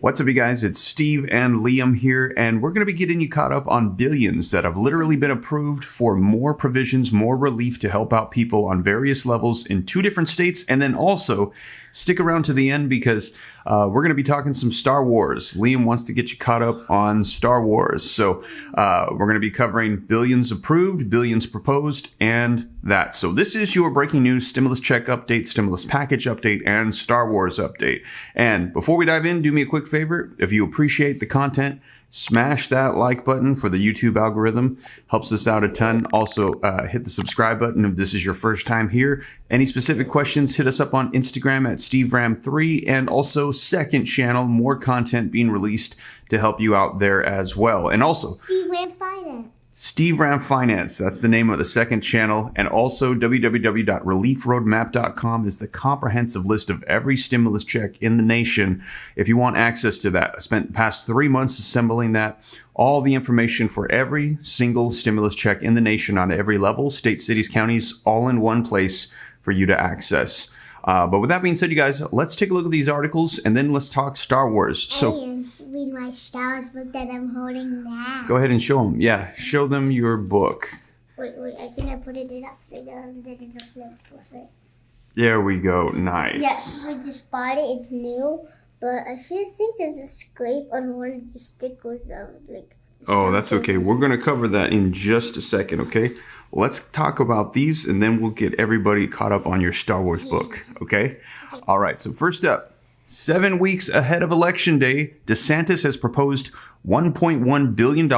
What's up, you guys? It's Steve and Liam here, and we're going to be getting you caught up on billions that have literally been approved for more provisions, more relief to help out people on various levels in 2 different states. And then also stick around to the end because we're going to be talking some Star Wars. Liam wants to get you caught up on Star Wars. So we're going to be covering billions approved, billions proposed, and that. So this is your breaking news stimulus check update, stimulus package update, and Star Wars update. And before we dive in, do me a quick favor. If you appreciate the content, smash that like button for the YouTube algorithm. Helps us out a ton. Also, hit the subscribe button if this is your first time here. Any specific questions, hit us up on Instagram at SteveRam3, and also second channel, more content being released to help you out there as well. And also, Steve Ram Finance. Steve Ram Finance, that's the name of the second channel. And also www.reliefroadmap.com is the comprehensive list of every stimulus check in the nation. If you want access to that, I spent the past 3 months assembling that. All the information for every single stimulus check in the nation on every level, states, cities, counties, all in one place for you to access. But with that being said, you guys, let's take a look at these articles and then let's talk Star Wars. So read my Star Wars book that I'm holding now. Go ahead and show them. Yeah, show them your book. Wait, I think I put it upside down and then it'll flip for it. There we go. Nice. Yes, we just bought it. It's new, but I just think there's a scrape on one of the stickers. Oh, that's okay. We're going to cover that in just a second, okay? Let's talk about these, and then we'll get everybody caught up on your Star Wars book, okay? All right, so first up, 7 weeks ahead of Election Day, DeSantis has proposed $1.1 billion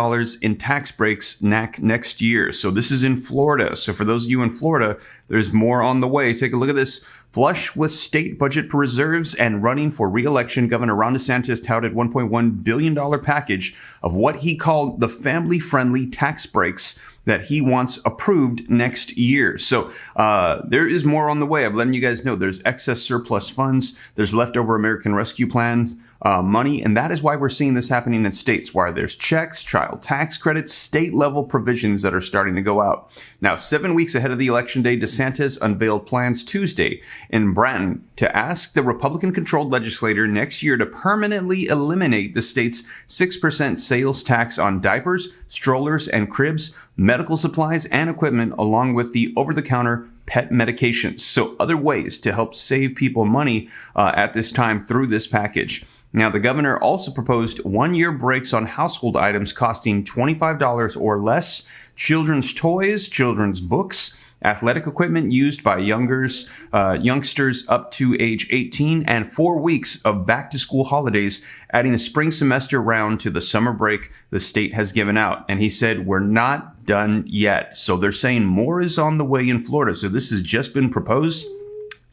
in tax breaks next year. So this is in Florida. So for those of you in Florida, there's more on the way. Take a look at this. Flush with state budget reserves and running for re-election, Governor Ron DeSantis touted $1.1 billion package of what he called the family-friendly tax breaks that he wants approved next year. So there is more on the way. I'm letting you guys know there's excess surplus funds. There's leftover American Rescue Plans money. And that is why we're seeing this happening in states where there's checks, child tax credits, state level provisions that are starting to go out. Now, 7 weeks ahead of the election day, DeSantis unveiled plans Tuesday in Branton to ask the Republican controlled legislature next year to permanently eliminate the state's 6% sales tax on diapers, strollers, and cribs, medical supplies and equipment, along with the over-the-counter pet medications. So other ways to help save people money at this time through this package. Now, the governor also proposed 1-year breaks on household items costing $25 or less, children's toys, children's books, athletic equipment used by youngsters up to age 18, and 4 weeks of back-to-school holidays, adding a spring semester round to the summer break the state has given out. And he said, we're not done yet. So they're saying more is on the way in Florida. So this has just been proposed.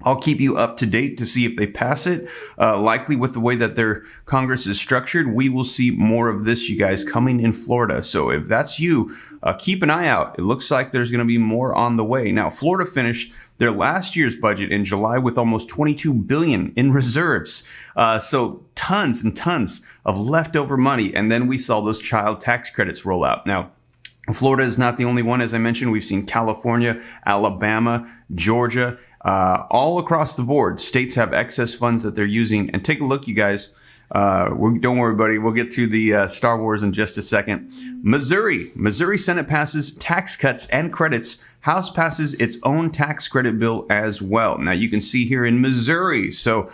I'll keep you up to date to see if they pass it. Likely with the way that their Congress is structured, we will see more of this, you guys, coming in Florida. So if that's you, keep an eye out. It looks like there's going to be more on the way. Now, Florida finished their last year's budget in July with almost $22 billion in reserves. So tons and tons of leftover money. And then we saw those child tax credits roll out. Now, Florida is not the only one. As I mentioned, we've seen California, Alabama, Georgia, all across the board. States have excess funds that they're using. And take a look, you guys. Don't worry, buddy. We'll get to the Star Wars in just a second. Missouri Senate passes tax cuts and credits. House passes its own tax credit bill as well. Now, you can see here in Missouri. So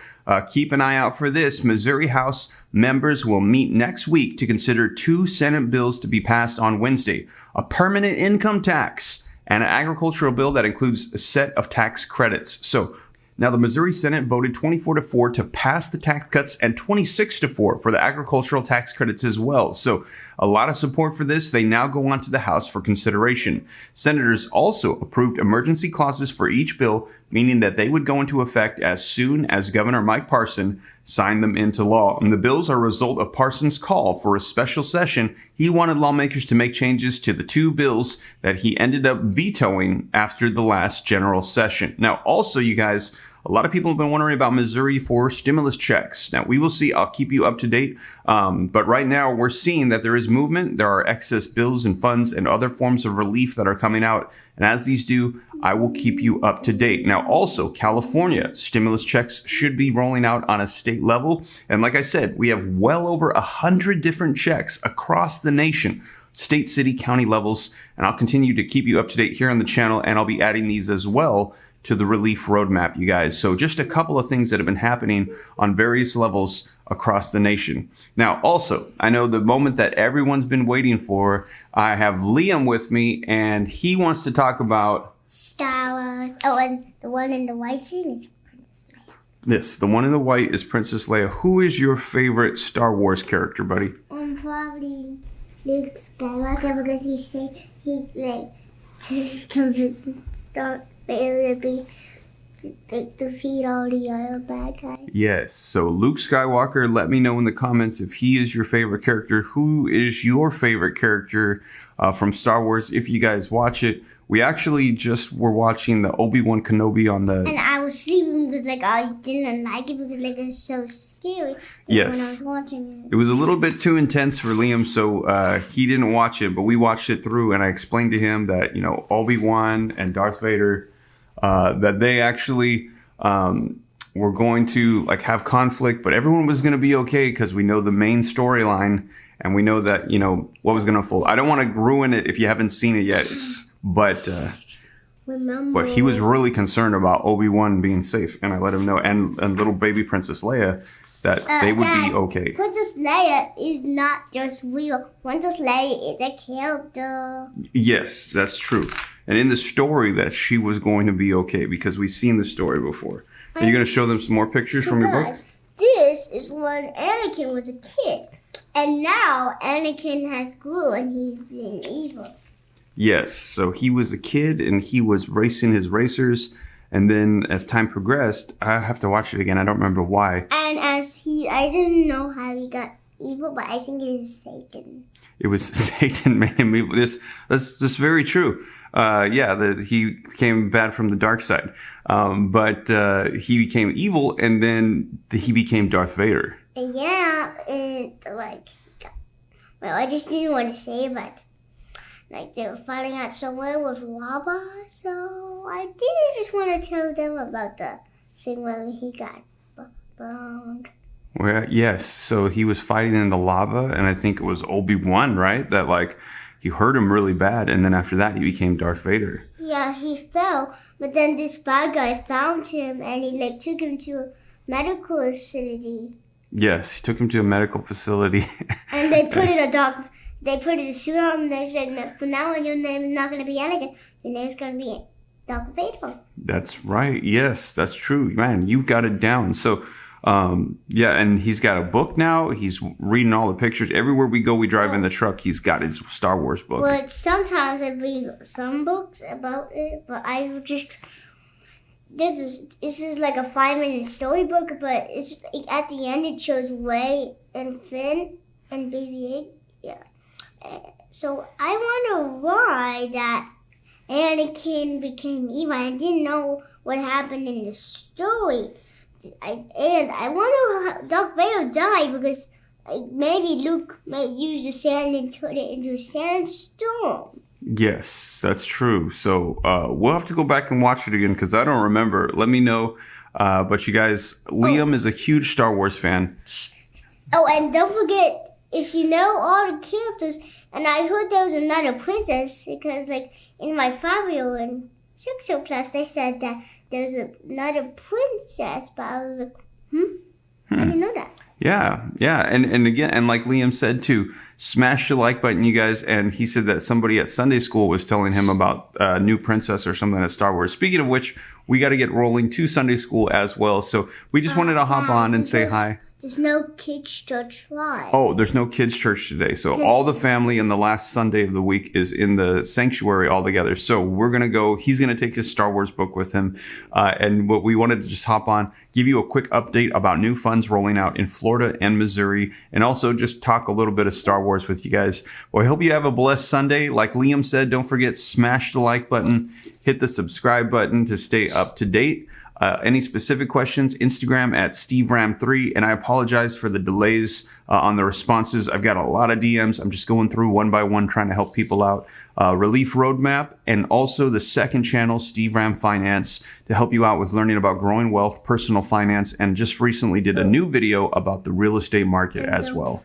keep an eye out for this. Missouri House members will meet next week to consider 2 Senate bills to be passed on Wednesday. A permanent income tax and an agricultural bill that includes a set of tax credits. So now the Missouri Senate voted 24-4 to pass the tax cuts and 26-4 for the agricultural tax credits as well. So a lot of support for this. They now go on to the House for consideration. Senators also approved emergency clauses for each bill, meaning that they would go into effect as soon as Governor Mike Parson signed them into law. And the bills are a result of Parson's call for a special session. He wanted lawmakers to make changes to the 2 bills that he ended up vetoing after the last general session. Now, also, you guys, A lot of people have been wondering about Missouri for stimulus checks. Now, we will see. I'll keep you up to date. But right now, we're seeing that there is movement. There are excess bills and funds and other forms of relief that are coming out. And as these do, I will keep you up to date. Now, also, California stimulus checks should be rolling out on a state level. And like I said, we have well over 100 different checks across the nation, state, city, county levels. And I'll continue to keep you up to date here on the channel. And I'll be adding these as well to the relief roadmap, you guys. So just a couple of things that have been happening on various levels across the nation. Now, also, I know the moment that everyone's been waiting for, I have Liam with me, and he wants to talk about Star Wars. Oh, and the one in the white suit is Princess Leia. this. The one in the white is Princess Leia. Who is your favorite Star Wars character, buddy? Probably Luke Skywalker, because he like to convince Darth Vader to be defeat all the other bad guys. Yes. So Luke Skywalker, let me know in the comments if he is your favorite character. Who is your favorite character from Star Wars? If you guys watch it, we actually just were watching the Obi-Wan Kenobi on the. And I was sleeping because I didn't like it because it was so scary. Yes. When I was watching It was a little bit too intense for Liam, so he didn't watch it, but we watched it through, and I explained to him that, Obi-Wan and Darth Vader, that they actually were going to have conflict, but everyone was going to be okay because we know the main storyline, and we know that, what was going to unfold. I don't want to ruin it if you haven't seen it yet, but he was really concerned about Obi-Wan being safe, and I let him know, and little baby Princess Leia, that they would be okay. Princess Leia is not just real. Princess Leia is a character. Yes, that's true. And in the story that she was going to be okay because we've seen the story before. Are you going to show them some more pictures from your book? This is when Anakin was a kid. And now Anakin has grew and he's being evil. Yes, so he was a kid and he was racing his racers. And then as time progressed, I have to watch it again. I don't remember why. And I didn't know how he got evil, but I think it is Satan. It was Satan made him evil. That's very true. He became bad from the dark side. But he became evil, and then he became Darth Vader. Yeah, I just didn't want to say it, but they were fighting out somewhere with lava, so I didn't just want to tell them about the scene where he got burned. Well, yes, so he was fighting in the lava, and I think it was Obi-Wan, right? That he hurt him really bad, and then after that he became Darth Vader. Yeah, he fell, but then this bad guy found him, and he took him to a medical facility. Yes, he took him to a medical facility. And they put a suit on him, and they said, from now on your name is not going to be Anakin, your name's going to be Darth Vader. That's right, yes, that's true. Man, you got it down. So, and he's got a book now. He's reading all the pictures. Everywhere we go, we drive in the truck, he's got his Star Wars book. Well, sometimes I read some books about it, but I just... This is like a 5-minute storybook, but it's at the end it shows Rey and Finn and BB-8. Yeah. So I wonder why that Anakin became evil. I didn't know what happened in the story. I wonder how Darth Vader died because maybe Luke used the sand and turned it into a sandstorm. Yes, that's true. So we'll have to go back and watch it again because I don't remember. Let me know. But you guys, Liam is a huge Star Wars fan. Oh, and don't forget, if you know all the characters, and I heard there was another princess because, in my 5-year and 6-year class, they said that there's another princess, but I was like, I didn't know that. Yeah. And again, and like Liam said too, smash the like button, you guys. And he said that somebody at Sunday school was telling him about a new princess or something at Star Wars. Speaking of which, we got to get rolling to Sunday school as well. So we just wanted to hop on and say hi. There's no kids' church live. Oh, there's no kids' church today. So all the family in the last Sunday of the week is in the sanctuary all together. So we're going to go. He's going to take his Star Wars book with him. And what we wanted to just hop on, give you a quick update about new funds rolling out in Florida and Missouri, and also just talk a little bit of Star Wars with you guys. Well, I hope you have a blessed Sunday. Like Liam said, don't forget, smash the like button, hit the subscribe button to stay up to date. Any specific questions, Instagram at SteveRam3. And I apologize for the delays on the responses. I've got a lot of DMs. I'm just going through one by one, trying to help people out. Relief Roadmap, and also the second channel, Steve Ram Finance, to help you out with learning about growing wealth, personal finance, and just recently did a new video about the real estate market as well.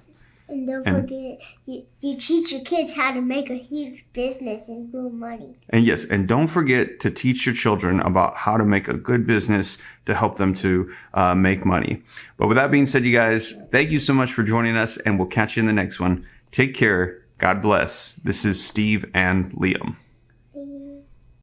And don't forget, you teach your kids how to make a huge business and grow money. And yes, and don't forget to teach your children about how to make a good business to help them to make money. But with that being said, you guys, thank you so much for joining us, and we'll catch you in the next one. Take care. God bless. This is Steve and Liam.